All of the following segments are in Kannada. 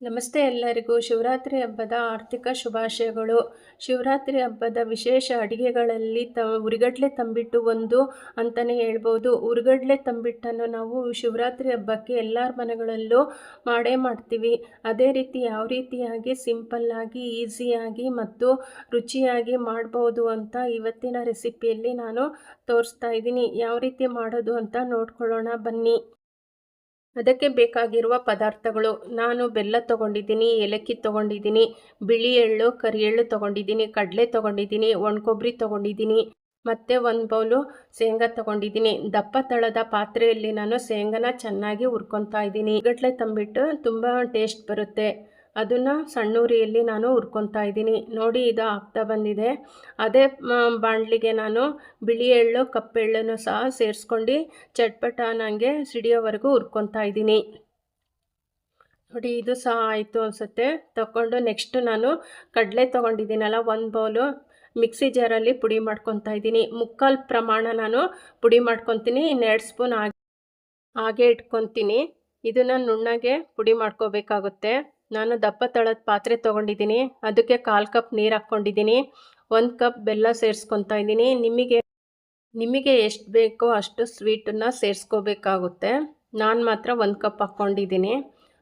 ನಮಸ್ತೆ ಎಲ್ಲರಿಗೂ ಶಿವರಾತ್ರಿ ಹಬ್ಬದ ಆರ್ಥಿಕ ಶುಭಾಶಯಗಳು. ಶಿವರಾತ್ರಿ ಹಬ್ಬದ ವಿಶೇಷ ಅಡುಗೆಗಳಲ್ಲಿ ಉರಿಗಡ್ಲೆ ತಂಬಿಟ್ಟು ಒಂದು ಅಂತಲೇ ಹೇಳ್ಬೋದು. ಉರಿಗಡ್ಲೆ ತಂಬಿಟ್ಟನ್ನು ನಾವು ಶಿವರಾತ್ರಿ ಹಬ್ಬಕ್ಕೆ ಎಲ್ಲರ ಮನೆಗಳಲ್ಲೂ ಮಾಡೇ ಮಾಡ್ತೀವಿ. ಅದೇ ರೀತಿ ಯಾವ ರೀತಿಯಾಗಿ ಸಿಂಪಲ್ಲಾಗಿ ಈಸಿಯಾಗಿ ಮತ್ತು ರುಚಿಯಾಗಿ ಮಾಡ್ಬೋದು ಅಂತ ಇವತ್ತಿನ ರೆಸಿಪಿಯಲ್ಲಿ ನಾನು ತೋರಿಸ್ತಾ ಇದ್ದೀನಿ. ಯಾವ ರೀತಿ ಮಾಡೋದು ಅಂತ ನೋಡ್ಕೊಳ್ಳೋಣ ಬನ್ನಿ. ಅದಕ್ಕೆ ಬೇಕಾಗಿರುವ ಪದಾರ್ಥಗಳು: ನಾನು ಬೆಲ್ಲ ತೊಗೊಂಡಿದ್ದೀನಿ, ಏಲಕ್ಕಿ ತೊಗೊಂಡಿದ್ದೀನಿ, ಬಿಳಿ ಎಳ್ಳು, ಕರಿ ಎಳ್ಳು ತೊಗೊಂಡಿದ್ದೀನಿ, ಕಡಲೆ ತೊಗೊಂಡಿದ್ದೀನಿ, ಒಣಕೊಬ್ಬರಿ ತೊಗೊಂಡಿದ್ದೀನಿ ಮತ್ತು ಒಂದು ಬೌಲು ಶೇಂಗಾ ತೊಗೊಂಡಿದ್ದೀನಿ. ದಪ್ಪ ತಳದ ಪಾತ್ರೆಯಲ್ಲಿ ನಾನು ಶೇಂಗಾನ ಚೆನ್ನಾಗಿ ಹುರ್ಕೊತಾ ಇದ್ದೀನಿ. ಗಟ್ಲೆ ತಂಬಿಟ್ಟು ತುಂಬ ಟೇಸ್ಟ್ ಬರುತ್ತೆ. ಅದನ್ನು ಸಣ್ಣ ಉರಿಯಲ್ಲಿ ನಾನು ಹುರ್ಕೊತಾ ಇದ್ದೀನಿ. ನೋಡಿ, ಇದು ಆಗ್ತಾ ಬಂದಿದೆ. ಅದೇ ಬಾಣಲಿಗೆ ನಾನು ಬಿಳಿ ಎಳ್ಳು ಕಪ್ಪೆಳ್ಳನ್ನು ಸಹ ಸೇರಿಸ್ಕೊಂಡು ಚಟ್ಪಟ ನನಗೆ ಸಿಡಿಯೋವರೆಗೂ ಹುರ್ಕೊತಾ ಇದ್ದೀನಿ. ನೋಡಿ, ಇದು ಸಹ ಆಯಿತು ಅನಿಸುತ್ತೆ. ತಗೊಂಡು ನೆಕ್ಸ್ಟ್ ನಾನು ಕಡಲೆ ತೊಗೊಂಡಿದ್ದೀನಲ್ಲ, ಒಂದು ಬೌಲು ಮಿಕ್ಸಿ ಜಾರಲ್ಲಿ ಪುಡಿ ಮಾಡ್ಕೊತಾ ಇದ್ದೀನಿ. ಮುಕ್ಕಾಲು ಪ್ರಮಾಣ ನಾನು ಪುಡಿ ಮಾಡ್ಕೊತೀನಿ. 2 ಸ್ಪೂನ್ ಹಾಗೆ ಇಟ್ಕೊತೀನಿ. ಇದನ್ನು ನುಣ್ಣಗೆ ಪುಡಿ ಮಾಡ್ಕೋಬೇಕಾಗುತ್ತೆ. ನಾನು ದಪ್ಪ ತಳದ ಪಾತ್ರೆ ತೊಗೊಂಡಿದ್ದೀನಿ. ಅದಕ್ಕೆ 1/4 ಕಪ್ ನೀರು ಹಾಕ್ಕೊಂಡಿದ್ದೀನಿ. 1 ಕಪ್ ಬೆಲ್ಲ ಸೇರಿಸ್ಕೊತಾ ಇದ್ದೀನಿ. ನಿಮಗೆ ಎಷ್ಟು ಬೇಕೋ ಅಷ್ಟು ಸ್ವೀಟನ್ನು ಸೇರಿಸ್ಕೋಬೇಕಾಗುತ್ತೆ. ನಾನು ಮಾತ್ರ 1 ಕಪ್ ಹಾಕ್ಕೊಂಡಿದ್ದೀನಿ.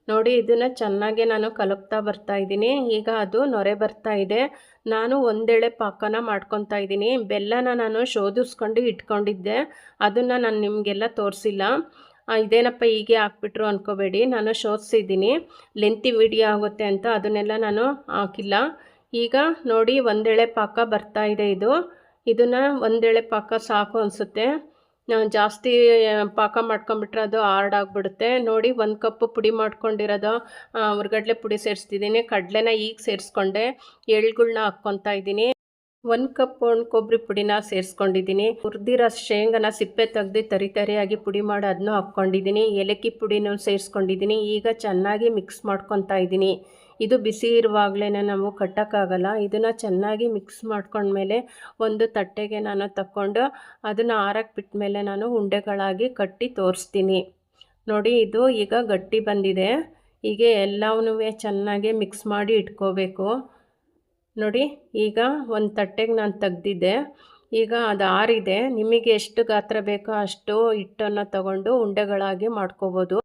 ನೋಡಿ, ಇದನ್ನು ಚೆನ್ನಾಗಿ ನಾನು ಕಲಕ್ತಾ ಬರ್ತಾಯಿದ್ದೀನಿ. ಈಗ ಅದು ನೊರೆ ಬರ್ತಾ ಇದೆ. ನಾನು ಒಂದೆಳೆ ಪಾಕನ ಮಾಡ್ಕೊತಾ ಇದ್ದೀನಿ. ಬೆಲ್ಲನ ನಾನು ಶೋಧಿಸ್ಕೊಂಡು ಇಟ್ಕೊಂಡಿದ್ದೆ. ಅದನ್ನು ನಾನು ನಿಮಗೆಲ್ಲ ತೋರಿಸಿಲ್ಲ. ಇದೇನಪ್ಪ ಹೀಗೆ ಹಾಕ್ಬಿಟ್ರು ಅಂದ್ಕೋಬೇಡಿ, ನಾನು ಶೋಧಿಸಿದ್ದೀನಿ. ಲೆಂತಿ ವಿಡಿಯೋ ಆಗುತ್ತೆ ಅಂತ ಅದನ್ನೆಲ್ಲ ನಾನು ಹಾಕಿಲ್ಲ. ಈಗ ನೋಡಿ, ಒಂದೆಳೆ ಪಾಕ ಬರ್ತಾ ಇದೆ. ಇದನ್ನು ಒಂದೆಳೆ ಪಾಕ ಸಾಕು ಅನಿಸುತ್ತೆ. ಜಾಸ್ತಿ ಪಾಕ ಮಾಡ್ಕೊಂಬಿಟ್ರೆ ಅದು ಹಾರ್ಡ್ ಆಗಿಬಿಡುತ್ತೆ. ನೋಡಿ, 1 ಕಪ್ಪು ಪುಡಿ ಮಾಡ್ಕೊಂಡಿರೋದು ಹುರ್ಗಡ್ಲೆ ಪುಡಿ ಸೇರಿಸ್ತಿದ್ದೀನಿ. ಕಡಲೆನ ಈಗ ಸೇರಿಸ್ಕೊಂಡೆ. ಎಳ್ಳುಗಳ್ನ ಹಾಕ್ಕೊತಾ ಇದ್ದೀನಿ. 1 ಕಪ್ ಕೊಬ್ಬರಿ ಪುಡಿನ ಸೇರಿಸ್ಕೊಂಡಿದ್ದೀನಿ. ಹುರಿದಿರೋ ಶೇಂಗಾನ ಸಿಪ್ಪೆ ತೆಗೆದು ತರಿಯಾಗಿ ಪುಡಿ ಮಾಡಿ ಅದನ್ನು ಹಾಕ್ಕೊಂಡಿದ್ದೀನಿ. ಏಲಕ್ಕಿ ಪುಡಿನೂ ಸೇರಿಸ್ಕೊಂಡಿದ್ದೀನಿ. ಈಗ ಚೆನ್ನಾಗಿ ಮಿಕ್ಸ್ ಮಾಡ್ಕೊತಾ ಇದ್ದೀನಿ. ಇದು ಬಿಸಿ ಇರುವಾಗಲೇ ನಾವು ಕಟ್ಟೋಕ್ಕಾಗಲ್ಲ. ಇದನ್ನು ಚೆನ್ನಾಗಿ ಮಿಕ್ಸ್ ಮಾಡ್ಕೊಂಡ್ಮೇಲೆ ಒಂದು ತಟ್ಟೆಗೆ ನಾನು ತಗೊಂಡು ಅದನ್ನು ಆರಕ್ಕೆ ಬಿಟ್ಟ ಮೇಲೆ ನಾನು ಉಂಡೆಗಳಾಗಿ ಕಟ್ಟಿ ತೋರಿಸ್ತೀನಿ. ನೋಡಿ, ಇದು ಈಗ ಗಟ್ಟಿ ಬಂದಿದೆ. ಹೀಗೆ ಎಲ್ಲವನ್ನೂ ಚೆನ್ನಾಗಿ ಮಿಕ್ಸ್ ಮಾಡಿ ಇಟ್ಕೋಬೇಕು. ನೋಡಿ, ಈಗ ಒಂದು ತಟ್ಟೆಗೆ ನಾನು ತೆಗ್ದಿದ್ದೆ. ಈಗ ಅದು ಆರಿದೆ. ನಿಮಗೆ ಎಷ್ಟು ಗಾತ್ರ ಬೇಕೋ ಅಷ್ಟು ಹಿಟ್ಟನ್ನು ತಗೊಂಡು ಉಂಡೆಗಳಾಗಿ ಮಾಡ್ಕೋಬೋದು.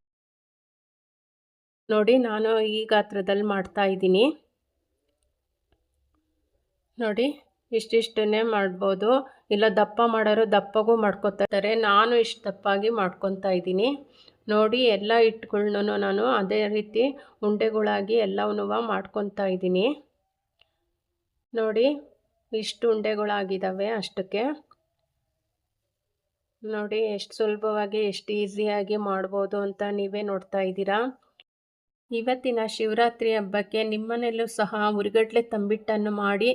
ನೋಡಿ, ನಾನು ಈ ಗಾತ್ರದಲ್ಲಿ ಮಾಡ್ತಾಯಿದ್ದೀನಿ. ನೋಡಿ, ಇಷ್ಟಿಷ್ಟನ್ನೇ ಮಾಡ್ಬೋದು. ಇಲ್ಲ ದಪ್ಪ ಮಾಡೋರು ದಪ್ಪಗೂ ಮಾಡ್ಕೊತಾರೆ. ನಾನು ಇಷ್ಟು ದಪ್ಪಾಗಿ ಮಾಡ್ಕೊತಾ ಇದ್ದೀನಿ. ನೋಡಿ, ಎಲ್ಲ ಹಿಟ್ಟುಗಳ್ನೂ ನಾನು ಅದೇ ರೀತಿ ಉಂಡೆಗಳಾಗಿ ಎಲ್ಲವನ್ನೂ ಮಾಡ್ಕೊತಾ ಇದ್ದೀನಿ. ನೋಡಿ, ಇಷ್ಟು ಉಂಡೆಗಳಾಗಿದ್ದಾವೆ ಅಷ್ಟಕ್ಕೆ. ನೋಡಿ, ಎಷ್ಟು ಸುಲಭವಾಗಿ ಎಷ್ಟು ಈಸಿಯಾಗಿ ಮಾಡ್ಬೋದು ಅಂತ ನೀವೇ ನೋಡ್ತಾ ಇದ್ದೀರಾ. ಇವತ್ತಿನ ಶಿವರಾತ್ರಿ ಹಬ್ಬಕ್ಕೆ ನಿಮ್ಮನೆಯಲ್ಲೂ ಸಹ ಉರಿಗಡ್ಲೆ ತಂಬಿಟ್ಟನ್ನು ಮಾಡಿ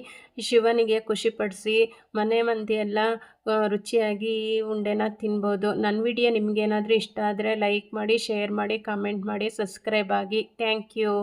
ಶಿವನಿಗೆ ಖುಷಿಪಡಿಸಿ ಮನೆ ಮಂದಿ ಎಲ್ಲ ರುಚಿಯಾಗಿ ಈ ಉಂಡೆನ ತಿನ್ಬೋದು. ನನ್ನ ವಿಡಿಯೋ ನಿಮಗೇನಾದರೂ ಇಷ್ಟ ಆದರೆ ಲೈಕ್ ಮಾಡಿ, ಶೇರ್ ಮಾಡಿ, ಕಾಮೆಂಟ್ ಮಾಡಿ, ಸಬ್ಸ್ಕ್ರೈಬ್ ಆಗಿ. Thank you.